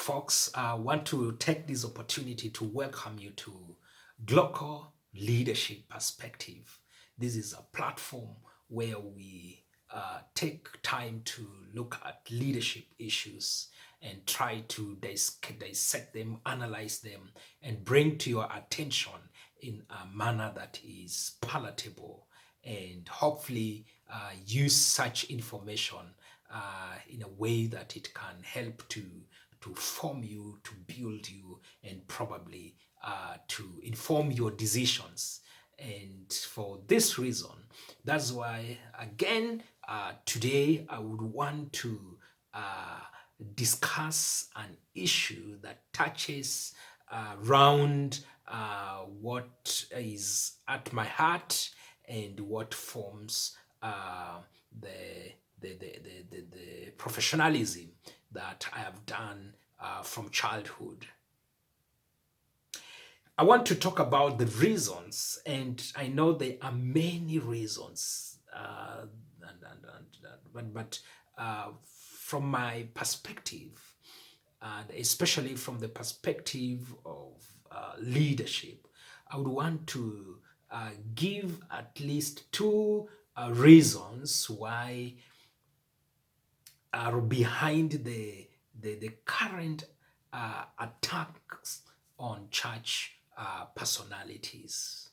Folks, I want to take this opportunity to welcome you to Glocal Leadership Perspective. This is a platform where we take time to look at leadership issues and try to dissect them, analyze them, and bring to your attention in a manner that is palatable and hopefully use such information in a way that it can help to form you, to build you, and probably to inform your decisions. And for this reason, that's why, again, today I would want to discuss an issue that touches around what is at my heart and what forms the, the professionalism that I have done from childhood. I want to talk about the reasons, and I know there are many reasons, but from my perspective, and especially from the perspective of leadership, I would want to give at least two reasons why are behind the current attacks on church personalities.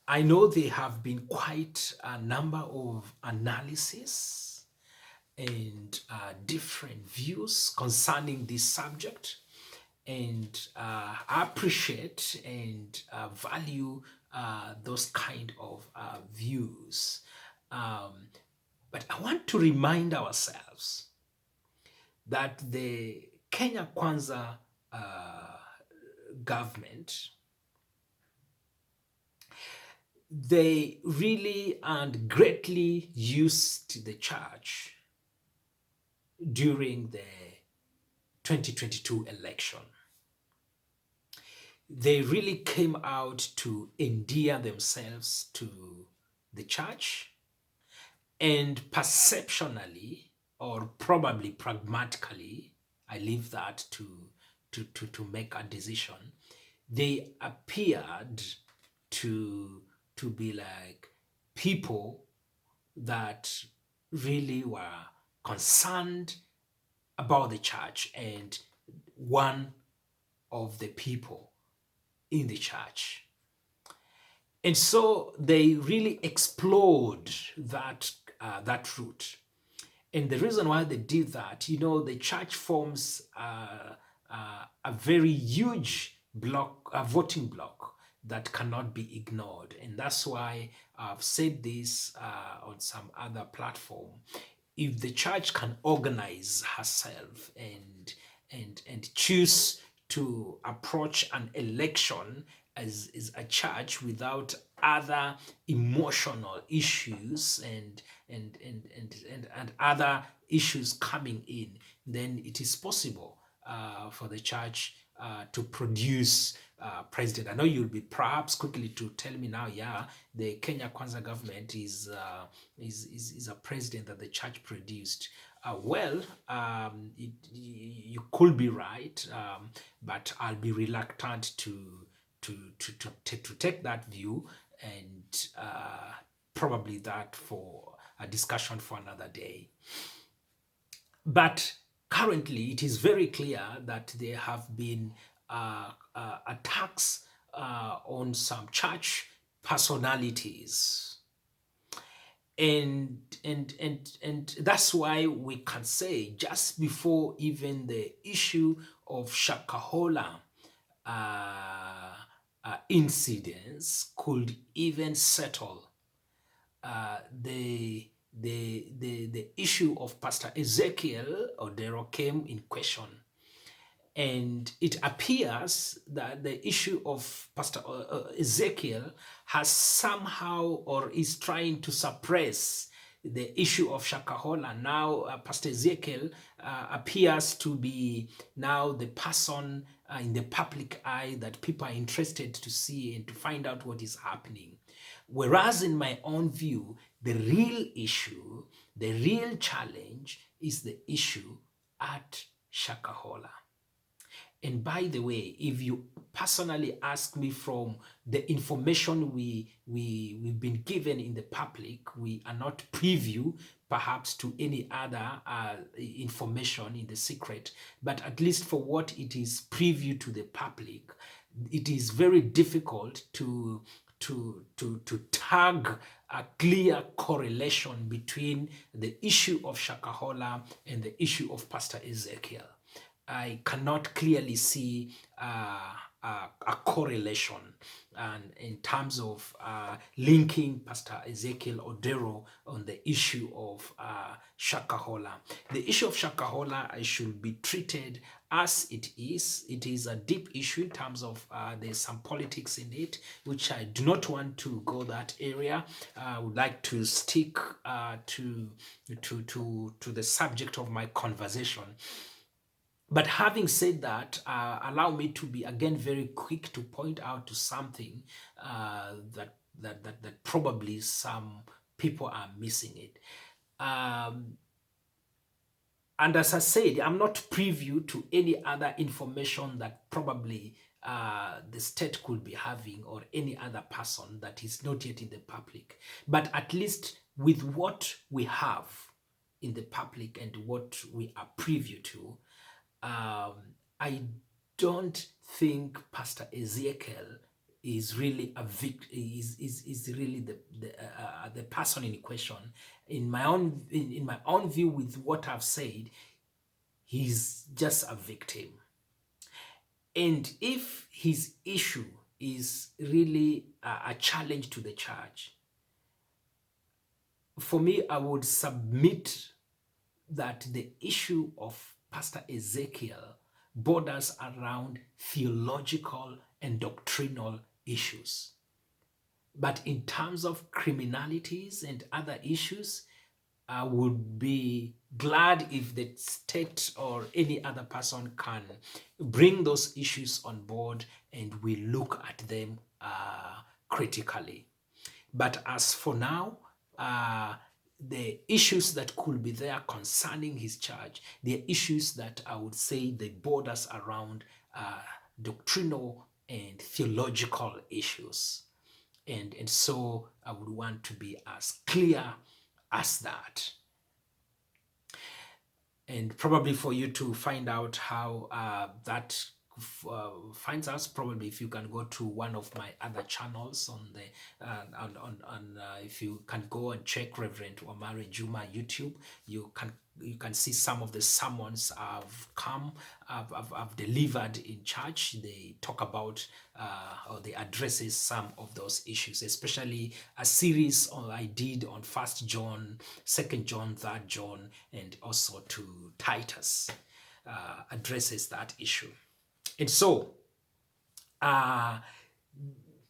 I know there have been quite a number of analyses and different views concerning this subject, and I appreciate and value those kind of views. But I want to remind ourselves that the Kenya Kwanza government, they really and greatly used the church during the 2022 election. They really came out to endear themselves to the church, and perceptionally, or probably pragmatically, I leave that to make a decision, they appeared to be like people that really were concerned about the church and one of the people in the church. And so they really explored that route. And the reason why they did that, the church forms a very huge block, a voting block that cannot be ignored. And that's why I've said this on some other platform. If the church can organize herself and choose to approach an election as a church without other emotional issues and other issues coming in, then it is possible for the church to produce president. I know you'll be perhaps quickly to tell me now, yeah, the Kenya Kwanza government is a president that the church produced. You could be right, but I'll be reluctant to take that view, and probably that for a discussion for another day. But currently, it is very clear that there have been attacks on some church personalities. And that's why we can say, just before even the issue of Shakahola incidents could even settle, the issue of Pastor Ezekiel Odero came in question. And it appears that the issue of Pastor Ezekiel has somehow, or is trying to suppress the issue of Shakahola. Now, Pastor Ezekiel appears to be now the person in the public eye that people are interested to see and to find out what is happening. Whereas in my own view, the real issue The real challenge is the issue at Shakahola. And by the way, if you personally ask me from the information we've been given in the public, we are not preview perhaps to any other information in the secret, but at least for what it is preview to the public, it is very difficult to tag a clear correlation between the issue of Shakahola and the issue of Pastor Ezekiel. I cannot clearly see a correlation and in terms of linking Pastor Ezekiel Odero on the issue of Shakahola. The issue of Shakahola should be treated as it is. It is a deep issue in terms of there's some politics in it, which I do not want to go that area. I would like to stick to the subject of my conversation. But having said that, allow me to be again very quick to point out to something that probably some people are missing it. And as I said, I'm not preview to any other information that probably the state could be having or any other person that is not yet in the public. But at least with what we have in the public and what we are preview to, I don't think Pastor Ezekiel is really a is really the person in question. In my own view, with what I've said, he's just a victim. And if his issue is really a challenge to the church, for me, I would submit that the issue of Pastor Ezekiel borders around theological and doctrinal issues. But in terms of criminalities and other issues, I would be glad if the state or any other person can bring those issues on board and we look at them critically. But as for now, the issues that could be there concerning his church, the issues that I would say the borders around doctrinal and theological issues. And so I would want to be as clear as that. And probably for you to find out how that finds us, probably if you can go to one of my other channels on the if you can go and check Reverend Omari Juma YouTube, you can see some of the sermons I've delivered in church. They talk about or they addresses some of those issues, especially a series I did on 1 John, 2 John, 3 John, and also to Titus addresses that issue. And so,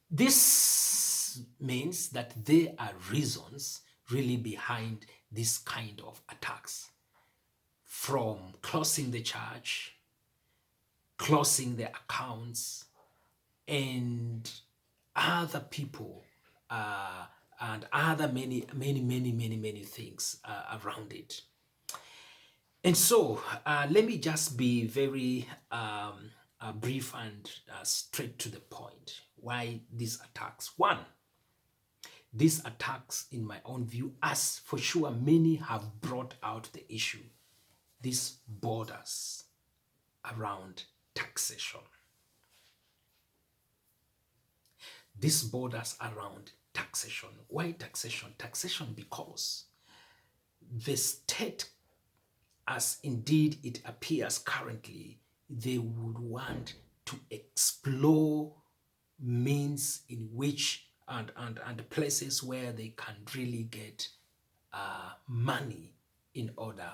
this means that there are reasons really behind this kind of attacks. From closing the church, closing the accounts, and other people, and other many things around it. And so, let me just be very brief and straight to the point. Why these attacks? One, these attacks, in my own view, as for sure many have brought out the issue, these borders around taxation. These borders around taxation. Why taxation? Taxation because the state, as indeed it appears currently, they would want to explore means in which and places where they can really get money in order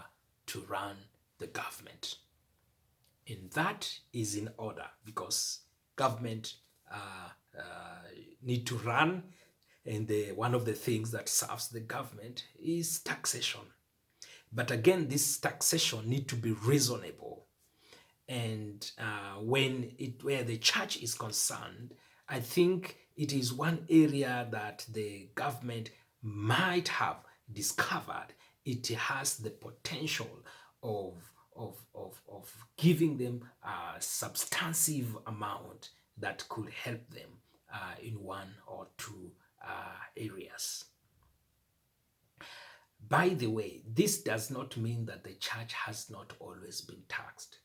to run the government. And that is in order because government need to run, and one of the things that serves the government is taxation. But again, this taxation need to be reasonable. And where the church is concerned, I think it is one area that the government might have discovered it has the potential of of giving them a substantive amount that could help them in one or two areas. By the way, this does not mean that the church has not always been taxed.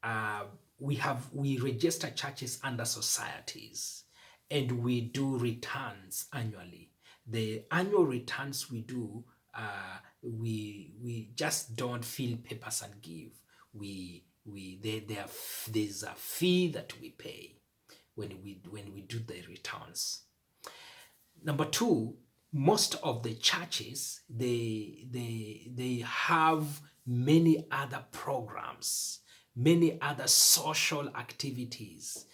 Uh, we register churches under societies, and we do returns annually. The annual returns we do, we just don't fill papers and give. There's a fee that we pay when we do the returns. Number two, most of the churches they have many other programs, many other social activities.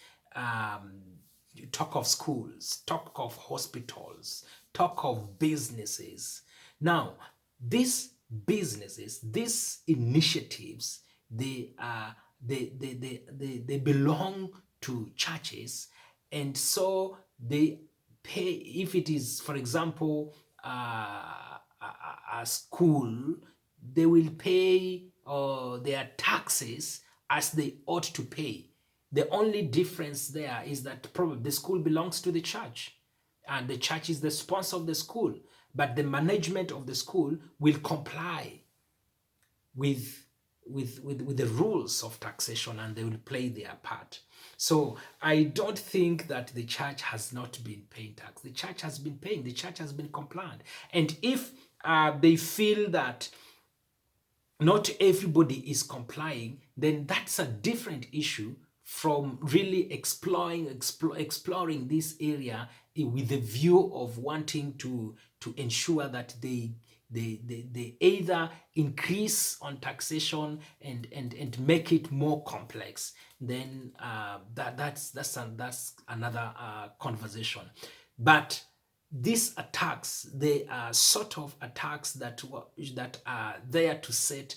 Talk of schools, talk of hospitals, talk of businesses. Now, these businesses, these initiatives, they belong to churches, and so they pay. If it is, for example, a school, they will pay their taxes as they ought to pay. The only difference there is that probably the school belongs to the church, and the church is the sponsor of the school, but the management of the school will comply with the rules of taxation, and they will play their part. So I don't think that the church has not been paying tax. The church has been paying. The church has been compliant. And if they feel that not everybody is complying, then that's a different issue from really exploring this area with the view of wanting to ensure that they either increase on taxation and make it more complex. Then that's another conversation. But these attacks, they are sort of attacks that are there to set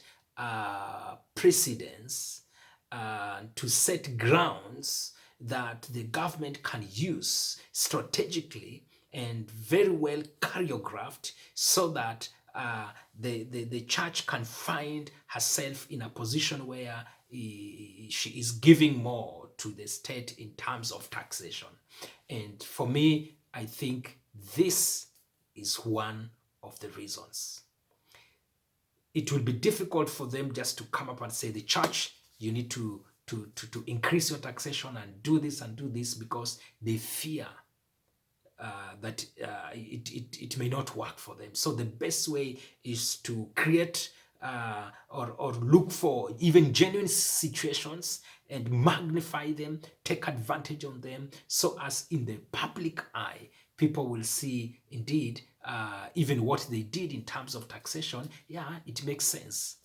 precedents, to set grounds that the government can use strategically and very well choreographed, so that the church can find herself in a position where she is giving more to the state in terms of taxation. And for me, I think this is one of the reasons. It will be difficult for them just to come up and say, the church, you need to increase your taxation and do this, because they fear that it may not work for them. So the best way is to create or look for even genuine situations and magnify them, take advantage on them, so as in the public eye, people will see indeed even what they did in terms of taxation. Yeah, it makes sense.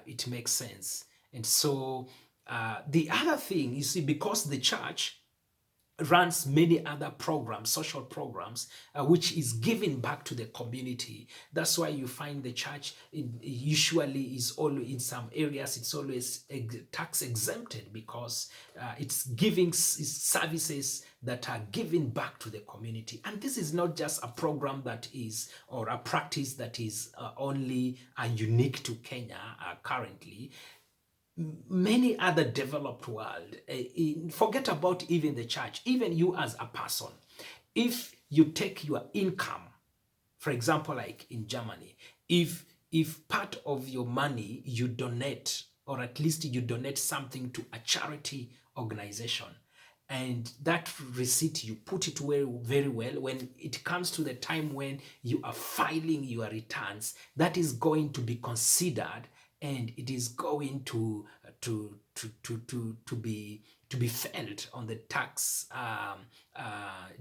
It makes sense. And so the other thing, you see, because the church runs many other programs, social programs, which is giving back to the community. That's why you find the church usually is always, in some areas, it's always tax exempted, because it's giving services that are given back to the community. And this is not just a program that is, or a practice that is only unique to Kenya currently. Many other developed world, forget about even the church, even you as a person, if you take your income, for example, like in Germany, if part of your money you donate, or at least you donate something to a charity organization, and that receipt you put it very well, when it comes to the time when you are filing your returns, that is going to be considered, and it is going to be felt on the tax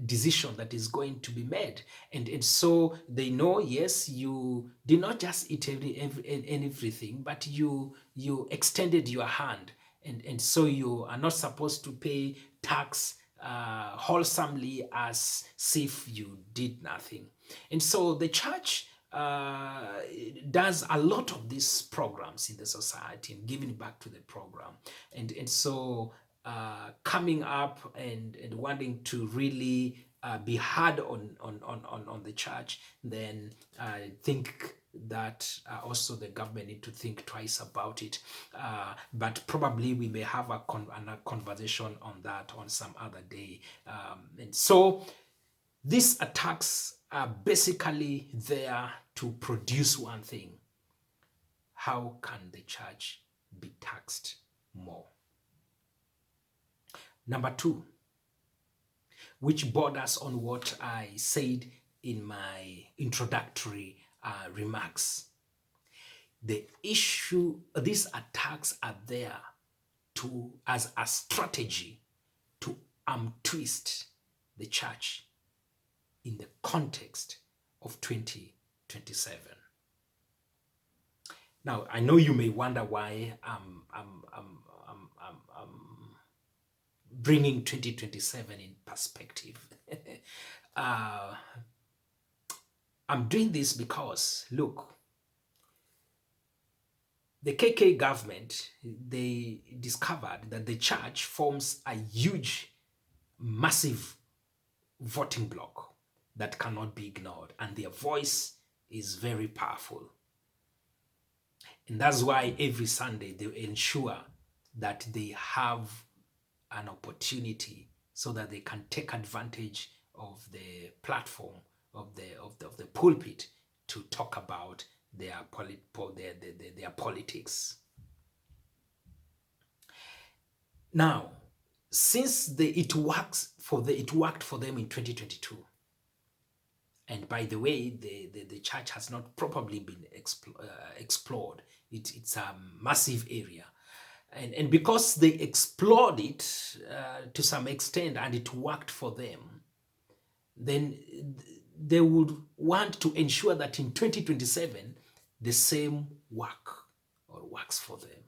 decision that is going to be made. And so they know, yes, you did not just eat everything, but you extended your hand, and so you are not supposed to pay tax wholesomely as if you did nothing. And so the church does a lot of these programs in the society and giving back to the program. And so coming up and wanting to really be hard on the church, then I think that also the government need to think twice about it. But probably we may have a conversation on that on some other day. And so these attacks are basically there to produce one thing. How can the church be taxed more? Number two, which borders on what I said in my introductory remarks. The issue, these attacks are there as a strategy to twist the church in the context of 2027. Now, I know you may wonder why I'm bringing 2027 in perspective. I'm doing this because, look, the KK government, they discovered that the church forms a huge, massive voting bloc that cannot be ignored, and their voice is very powerful. And that's why every Sunday they ensure that they have an opportunity so that they can take advantage of the platform of the pulpit to talk about their politics. Now, since it worked for them in 2022, and by the way, the church has not probably been explored. It's a massive area. And because they explored it to some extent and it worked for them, then they would want to ensure that in 2027, the same works for them.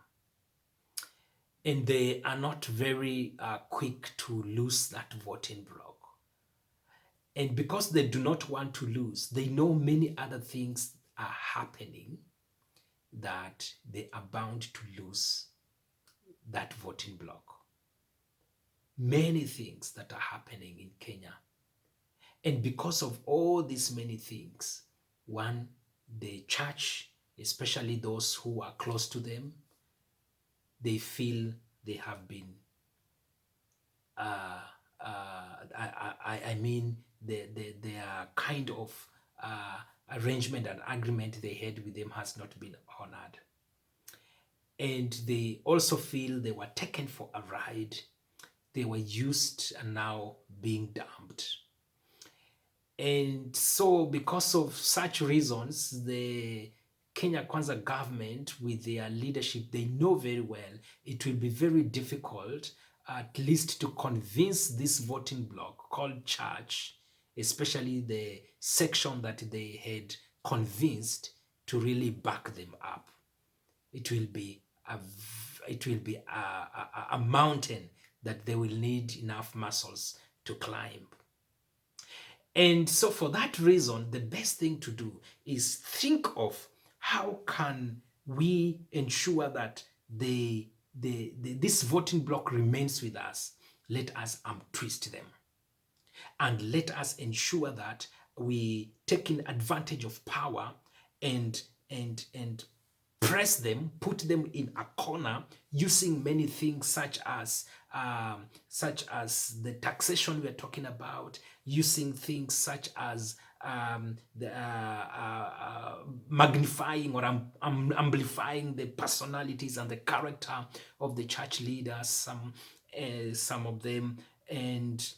And they are not very quick to lose that voting bloc. And because they do not want to lose, they know many other things are happening that they are bound to lose that voting bloc. Many things that are happening in Kenya. And because of all these many things, one, the church, especially those who are close to them, they feel they have been, their kind of arrangement and agreement they had with them has not been honored. And they also feel they were taken for a ride. They were used and now being dumped. And so because of such reasons, the Kenya Kwanza government with their leadership, they know very well it will be very difficult at least to convince this voting bloc called church, especially the section that they had convinced to really back them up. It will be a mountain that they will need enough muscles to climb. And so for that reason, the best thing to do is think of how can we ensure that this voting bloc remains with us. Let us twist them. And let us ensure that we taking advantage of power and press them, put them in a corner using many things such as the taxation we're talking about, using things such as magnifying or amplifying the personalities and the character of the church leaders, some of them, and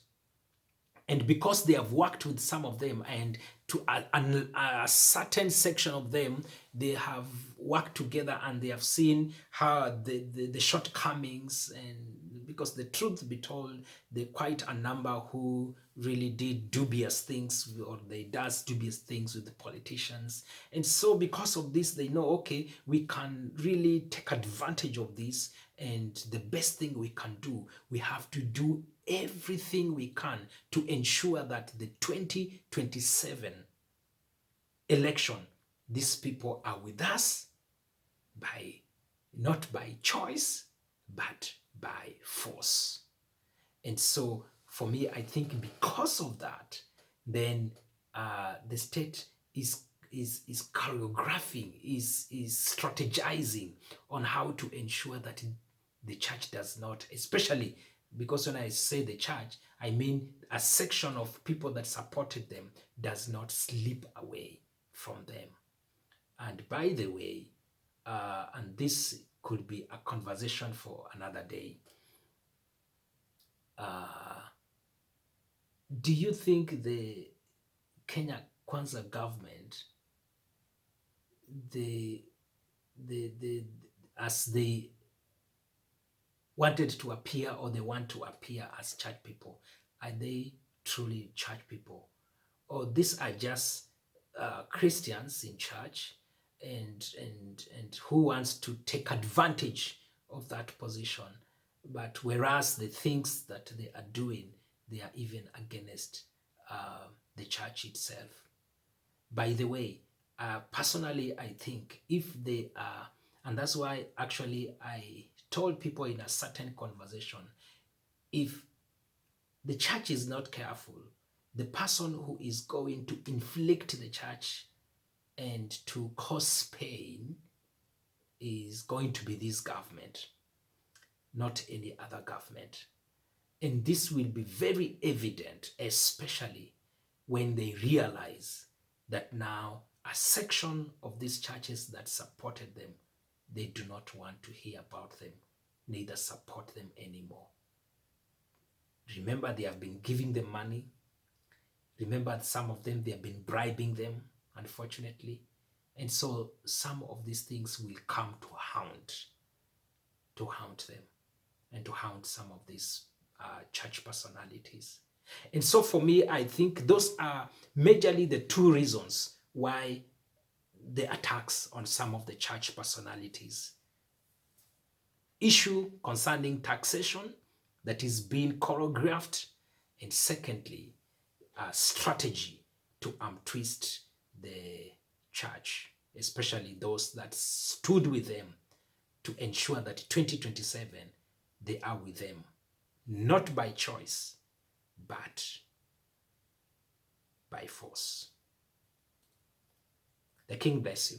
because they have worked with some of them and to a certain section of them, they have worked together and they have seen how the shortcomings, and because the truth be told, there are quite a number who really did dubious things, or they does dubious things with the politicians. And so because of this, they know, okay, we can really take advantage of this, and the best thing we can do, we have to do everything we can to ensure that the 2027 election, these people are with us not by choice, but by force. And so for me, I think because of that, then the state is is choreographing, is strategizing on how to ensure that the church does not, especially because when I say the church, I mean a section of people that supported them does not slip away from them. And by the way, and this could be a conversation for another day, do you think the Kenya Kwanza government, the as they wanted to appear, or they want to appear as church people, are they truly church people, or these are just Christians in church and who wants to take advantage of that position, but whereas the things that they are doing, they are even against the church itself. By the way, personally, I think if they are, and that's why actually I told people in a certain conversation, if the church is not careful, the person who is going to inflict the church and to cause pain is going to be this government, not any other government. And this will be very evident, especially when they realize that now a section of these churches that supported them, they do not want to hear about them, neither support them anymore. Remember, they have been giving them money. Remember, some of them, they have been bribing them, unfortunately. And so some of these things will come to haunt them and to haunt some of these church personalities. And so for me, I think those are majorly the two reasons why the attacks on some of the church personalities. Issue concerning taxation that is being choreographed, and secondly, a strategy to twist the church, especially those that stood with them to ensure that 2027 they are with them, not by choice, but by force. The King bless you.